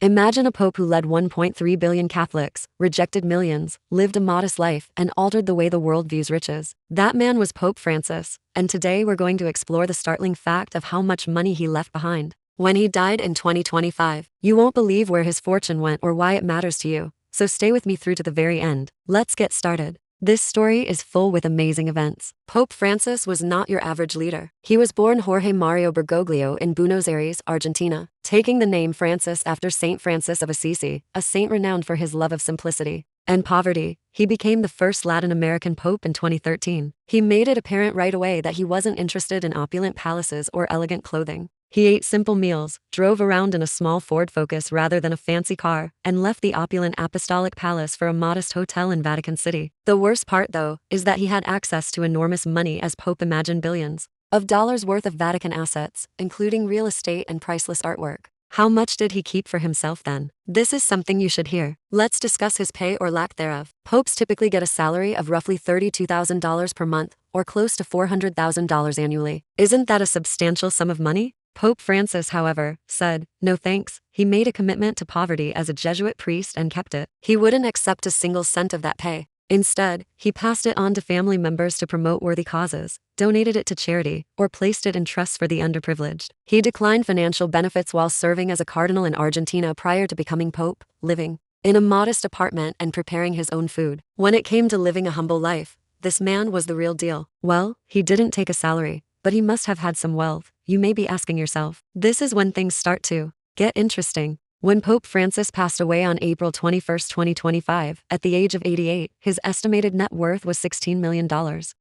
Imagine a pope who led 1.3 billion Catholics, rejected millions, lived a modest life, and altered the way the world views riches. That man was Pope Francis, and today we're going to explore the startling fact of how much money he left behind. When he died in 2025, you won't believe where his fortune went or why it matters to you, so stay with me through to the very end. Let's get started. This story is full with amazing events. Pope Francis was not your average leader. He was born Jorge Mario Bergoglio in Buenos Aires, Argentina, taking the name Francis after Saint Francis of Assisi, a saint renowned for his love of simplicity and poverty. He became the first Latin American pope in 2013. He made it apparent right away that he wasn't interested in opulent palaces or elegant clothing. He ate simple meals, drove around in a small Ford Focus rather than a fancy car, and left the opulent Apostolic Palace for a modest hotel in Vatican City. The worst part, though, is that he had access to enormous money as Pope imagined billions of dollars worth of Vatican assets, including real estate and priceless artwork. How much did he keep for himself then? This is something you should hear. Let's discuss his pay or lack thereof. Popes typically get a salary of roughly $32,000 per month, or close to $400,000 annually. Isn't that a substantial sum of money? Pope Francis, however, said, no thanks. He made a commitment to poverty as a Jesuit priest and kept it. He wouldn't accept a single cent of that pay. Instead, he passed it on to family members to promote worthy causes, donated it to charity, or placed it in trusts for the underprivileged. He declined financial benefits while serving as a cardinal in Argentina prior to becoming pope, living in a modest apartment and preparing his own food. When it came to living a humble life, this man was the real deal. Well, he didn't take a salary, but he must have had some wealth, you may be asking yourself. This is when things start to get interesting. When Pope Francis passed away on April 21, 2025, at the age of 88, his estimated net worth was $16 million.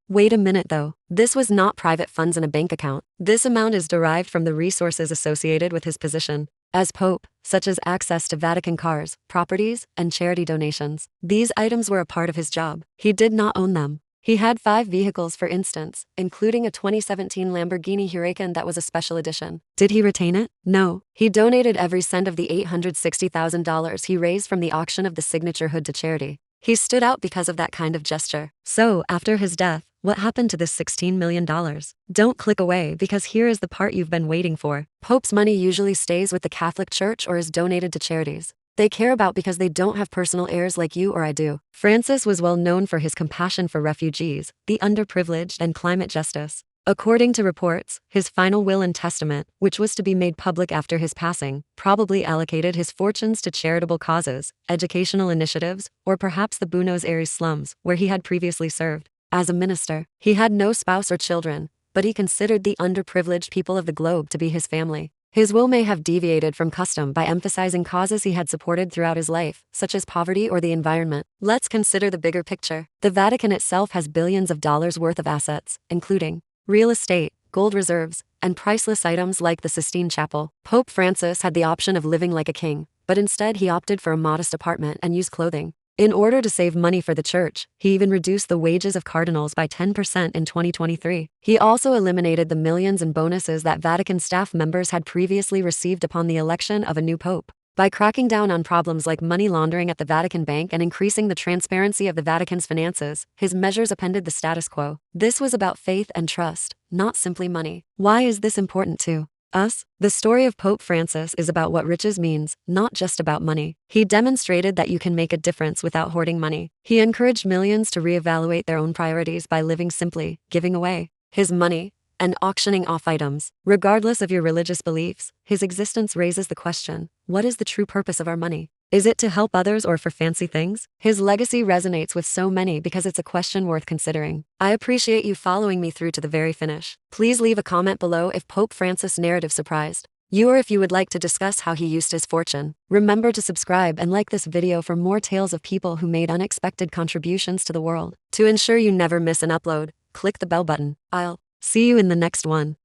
Wait a minute though. This was not private funds in a bank account. This amount is derived from the resources associated with his position as Pope, such as access to Vatican cars, properties, and charity donations. These items were a part of his job. He did not own them. He had 5 vehicles, for instance, including a 2017 Lamborghini Huracan that was a special edition. Did he retain it? No. He donated every cent of the $860,000 he raised from the auction of the signature hood to charity. He stood out because of that kind of gesture. So, after his death, what happened to this $16 million? Don't click away because here is the part you've been waiting for. Pope's money usually stays with the Catholic Church or is donated to charities they care about because they don't have personal heirs like you or I do. Francis was well known for his compassion for refugees, the underprivileged, and climate justice. According to reports, his final will and testament, which was to be made public after his passing, probably allocated his fortunes to charitable causes, educational initiatives, or perhaps the Buenos Aires slums, where he had previously served as a minister. He had no spouse or children, but he considered the underprivileged people of the globe to be his family. His will may have deviated from custom by emphasizing causes he had supported throughout his life, such as poverty or the environment. Let's consider the bigger picture. The Vatican itself has billions of dollars worth of assets, including real estate, gold reserves, and priceless items like the Sistine Chapel. Pope Francis had the option of living like a king, but instead he opted for a modest apartment and used clothing. In order to save money for the church, he even reduced the wages of cardinals by 10% in 2023. He also eliminated the millions in bonuses that Vatican staff members had previously received upon the election of a new pope. By cracking down on problems like money laundering at the Vatican Bank and increasing the transparency of the Vatican's finances, his measures upended the status quo. This was about faith and trust, not simply money. Why is this important to us? The story of Pope Francis is about what riches means, not just about money. He demonstrated that you can make a difference without hoarding money. He encouraged millions to reevaluate their own priorities by living simply, giving away his money, and auctioning off items. Regardless of your religious beliefs, his existence raises the question, what is the true purpose of our money? Is it to help others or for fancy things? His legacy resonates with so many because it's a question worth considering. I appreciate you following me through to the very finish. Please leave a comment below if Pope Francis' narrative surprised you or if you would like to discuss how he used his fortune. Remember to subscribe and like this video for more tales of people who made unexpected contributions to the world. To ensure you never miss an upload, click the bell button. I'll see you in the next one.